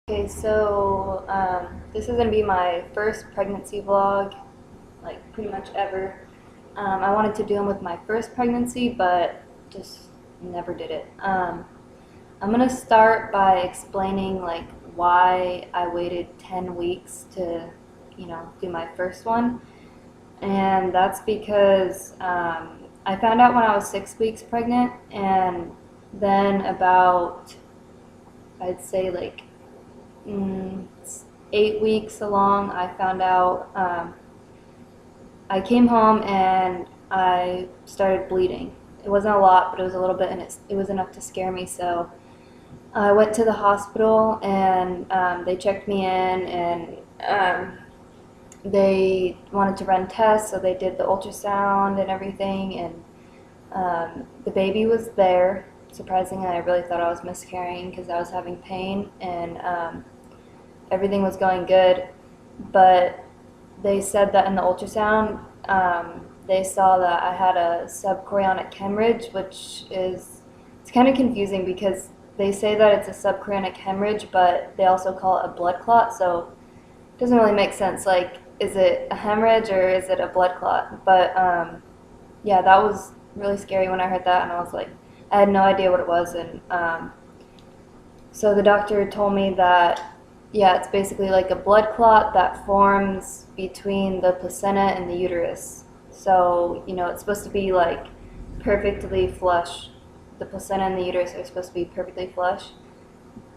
Okay, so this is gonna be my first pregnancy vlog, like pretty much ever. I wanted to do them with my first pregnancy, but just never did it. I'm gonna start by explaining like why I waited 10 weeks to, do my first one, and that's because I found out when I was 6 weeks pregnant, and then about, I'd say like 8 weeks along, I found out I came home and I started bleeding. It wasn't a lot, but it was a little bit, and it was enough to scare me. So I went to the hospital and they checked me in, and they wanted to run tests, so they did the ultrasound and everything, and the baby was there. Surprisingly, I really thought I was miscarrying because I was having pain, and everything was going good, but they said that in the ultrasound, they saw that I had a subchorionic hemorrhage, which it's kind of confusing because they say that it's a subchorionic hemorrhage, but they also call it a blood clot, so it doesn't really make sense. Like, is it a hemorrhage or is it a blood clot? But yeah, that was really scary when I heard that, and I was like, I had no idea what it was, and so the doctor told me that, yeah, it's basically like a blood clot that forms between the placenta and the uterus. So, it's supposed to be like perfectly flush. The placenta and the uterus are supposed to be perfectly flush.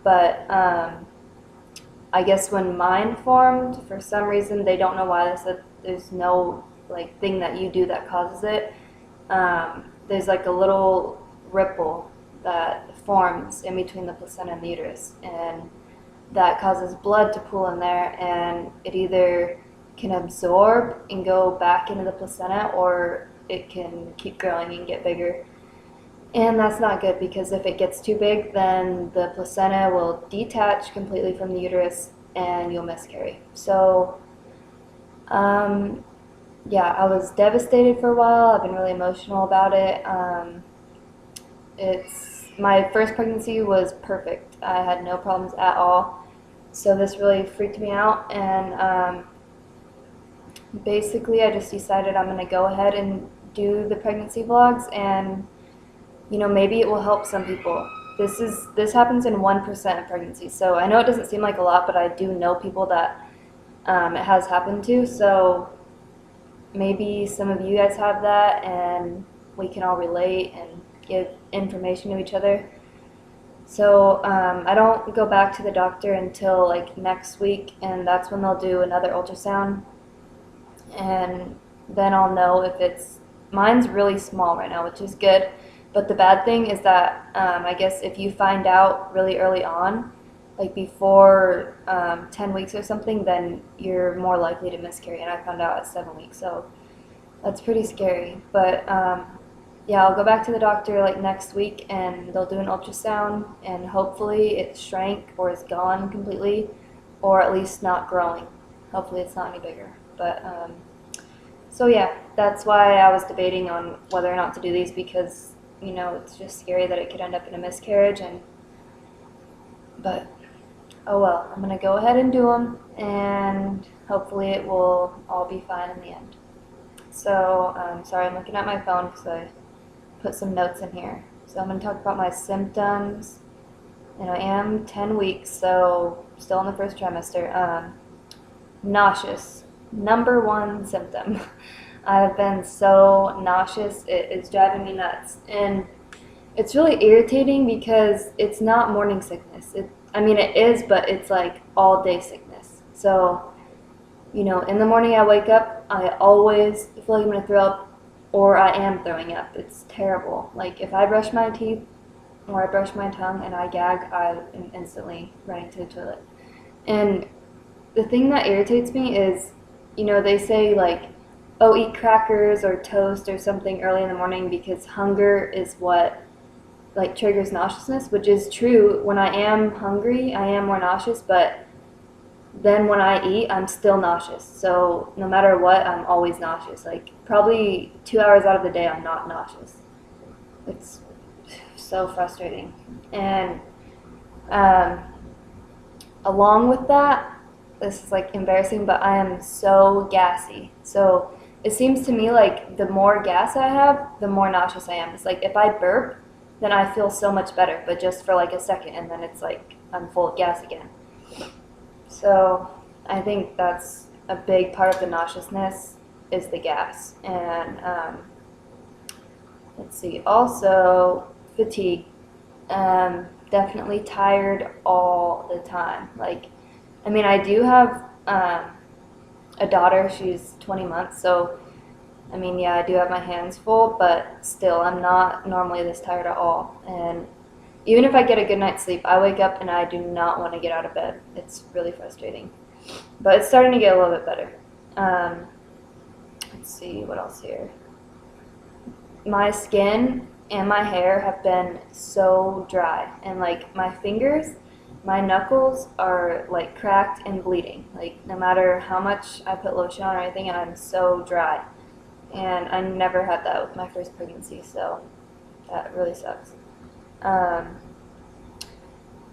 But I guess when mine formed, for some reason, they don't know why, they said there's no like thing that you do that causes it. There's like a little ripple that forms in between the placenta and the uterus, and that causes blood to pool in there, and it either can absorb and go back into the placenta, or it can keep growing and get bigger. And that's not good, because if it gets too big, then the placenta will detach completely from the uterus and you'll miscarry. So yeah, I was devastated for a while. I've been really emotional about it. It's my first pregnancy was perfect. I had no problems at all. So this really freaked me out, and basically I just decided I'm going to go ahead and do the pregnancy vlogs, and maybe it will help some people. This happens in 1% of pregnancies, so I know it doesn't seem like a lot, but I do know people that it has happened to. So maybe some of you guys have that, and we can all relate and give information to each other. So I don't go back to the doctor until like next week, and that's when they'll do another ultrasound, and then I'll know if mine's really small right now, which is good. But the bad thing is that I guess if you find out really early on, like before 10 weeks or something, then you're more likely to miscarry, and I found out at 7 weeks, so that's pretty scary. But yeah, I'll go back to the doctor like next week, and they'll do an ultrasound, and hopefully it shrank or is gone completely, or at least not growing. Hopefully it's not any bigger. But so yeah, that's why I was debating on whether or not to do these, because it's just scary that it could end up in a miscarriage, but oh well, I'm gonna go ahead and do them, and hopefully it will all be fine in the end. So sorry, I'm looking at my phone because I put some notes in here. So I'm going to talk about my symptoms, and I am 10 weeks, so still in the first trimester. Nauseous, number one symptom. I've been so nauseous, it is driving me nuts, and it's really irritating because it's not morning sickness. I mean, it is, but it's like all day sickness. So, in the morning I wake up, I always feel like I'm going to throw up, or I am throwing up. It's terrible. Like, if I brush my teeth or I brush my tongue and I gag, I am instantly running to the toilet. And the thing that irritates me is, they say like, oh, eat crackers or toast or something early in the morning because hunger is what like triggers nauseousness, which is true. When I am hungry, I am more nauseous, but then when I eat, I'm still nauseous. So no matter what, I'm always nauseous. Like probably 2 hours out of the day, I'm not nauseous. It's so frustrating. And along with that, this is like embarrassing, but I am so gassy. So it seems to me like the more gas I have, the more nauseous I am. It's like if I burp, then I feel so much better, but just for like a second, and then it's like I'm full of gas again. So I think that's a big part of the nauseousness is the gas. And let's see, also fatigue. Definitely tired all the time. Like, I mean, I do have a daughter. She's 20 months, so I mean, yeah, I do have my hands full, but still, I'm not normally this tired at all. And even if I get a good night's sleep, I wake up and I do not want to get out of bed. It's really frustrating. But it's starting to get a little bit better. Let's see, what else here? My skin and my hair have been so dry. And like my fingers, my knuckles are like cracked and bleeding. Like no matter how much I put lotion on or anything, and I'm so dry. And I never had that with my first pregnancy, so that really sucks. Um,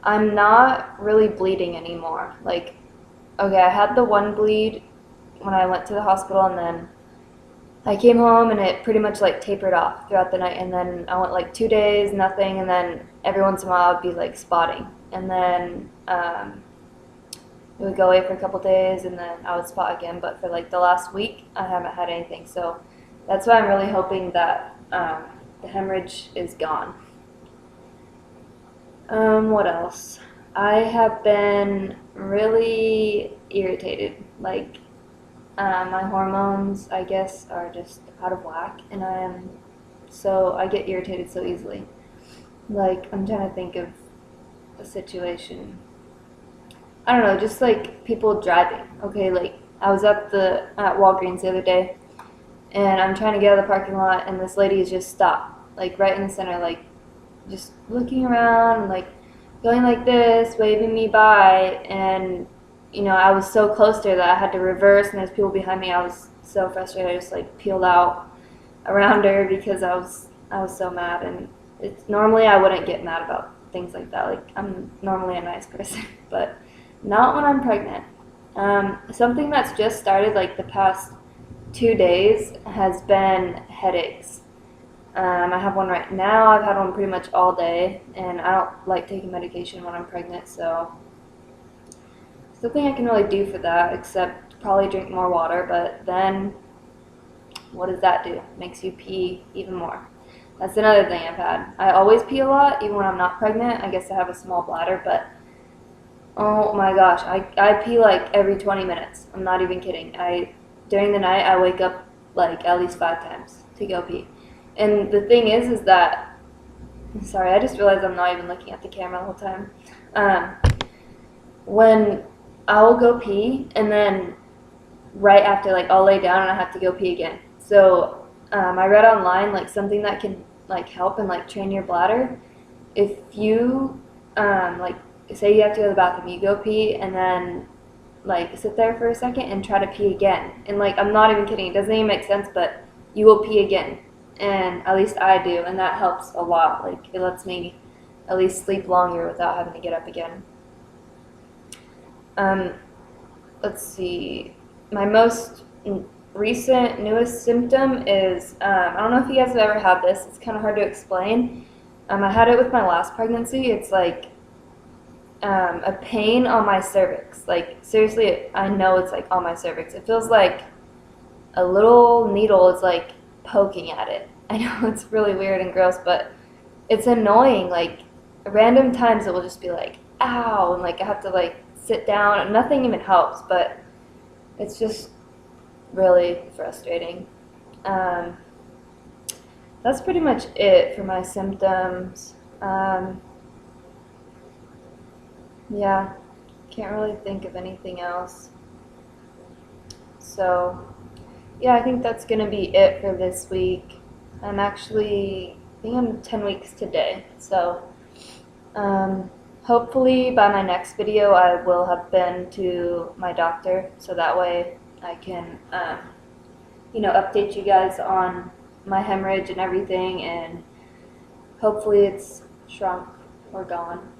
I'm not really bleeding anymore. Like, okay, I had the one bleed when I went to the hospital, and then I came home and it pretty much like tapered off throughout the night. And then I went like 2 days, nothing, and then every once in a while I'd be like spotting. And then it would go away for a couple days, and then I would spot again. But for like the last week, I haven't had anything. So that's why I'm really hoping that the hemorrhage is gone. What else? I have been really irritated. Like, my hormones, I guess, are just out of whack, and I get irritated so easily. Like, I'm trying to think of a situation. I don't know, just like people driving. Okay, like I was at Walgreens the other day, and I'm trying to get out of the parking lot, and this lady is just stopped, like right in the center, like just looking around, like going like this, waving me by, and I was so close to her that I had to reverse, and there's people behind me. I was so frustrated. I just like peeled out around her because I was so mad, and it's normally I wouldn't get mad about things like that. Like I'm normally a nice person, but not when I'm pregnant. Something that's just started like the past 2 days has been headaches. I have one right now. I've had one pretty much all day, and I don't like taking medication when I'm pregnant, so there's nothing I can really do for that except probably drink more water, but then what does that do? Makes you pee even more. That's another thing I've had. I always pee a lot, even when I'm not pregnant. I guess I have a small bladder, but oh my gosh, I pee like every 20 minutes. I'm not even kidding. During the night, I wake up like at least 5 times to go pee. And the thing is that, sorry, I just realized I'm not even looking at the camera the whole time. When I will go pee, and then right after, like, I'll lay down and I have to go pee again. So I read online, like, something that can, like, help and, like, train your bladder. If you, like, say you have to go to the bathroom, you go pee, and then, like, sit there for a second and try to pee again. And, like, I'm not even kidding. It doesn't even make sense, but you will pee again. And at least I do, and that helps a lot. Like, it lets me at least sleep longer without having to get up again. Let's see. My most recent, newest symptom is, I don't know if you guys have ever had this. It's kind of hard to explain. I had it with my last pregnancy. It's like a pain on my cervix. Like, seriously, I know it's like on my cervix. It feels like a little needle is like poking at it. I know it's really weird and gross, but it's annoying. Like, random times it will just be like, ow, and like I have to like sit down, and nothing even helps, but it's just really frustrating. That's pretty much it for my symptoms. Yeah, can't really think of anything else. So, yeah, I think that's going to be it for this week. I think I'm 10 weeks today. So, hopefully by my next video I will have been to my doctor, so that way I can, update you guys on my hemorrhage and everything, and hopefully it's shrunk or gone.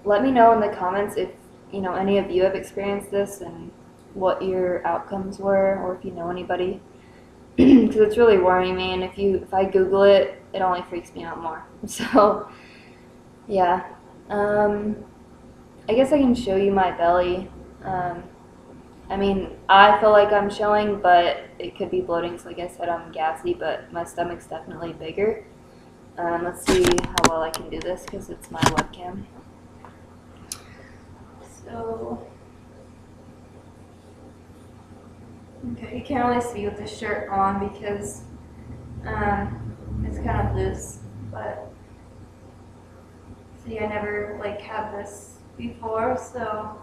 Let me know in the comments if you know, any of you have experienced this and what your outcomes were, or if you know anybody, because it's really worrying me. And if I Google it, it only freaks me out more. So yeah, I guess I can show you my belly. I mean, I feel like I'm showing, but it could be bloating. So like I said, I'm gassy, but my stomach's definitely bigger. Let's see how well I can do this because it's my webcam. So, okay, you can't really see with the shirt on because it's kind of loose, but see, I never like had this before, so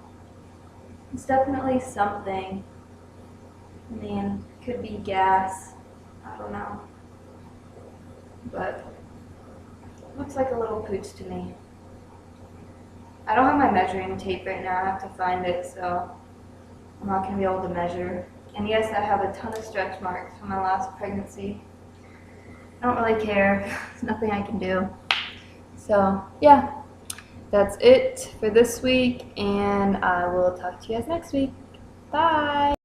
it's definitely something. I mean, could be gas, I don't know, but looks like a little pooch to me. I don't have my measuring tape right now, I have to find it, so I'm not going to be able to measure. And yes, I have a ton of stretch marks from my last pregnancy. I don't really care, there's nothing I can do. So yeah, that's it for this week, and I will talk to you guys next week. Bye!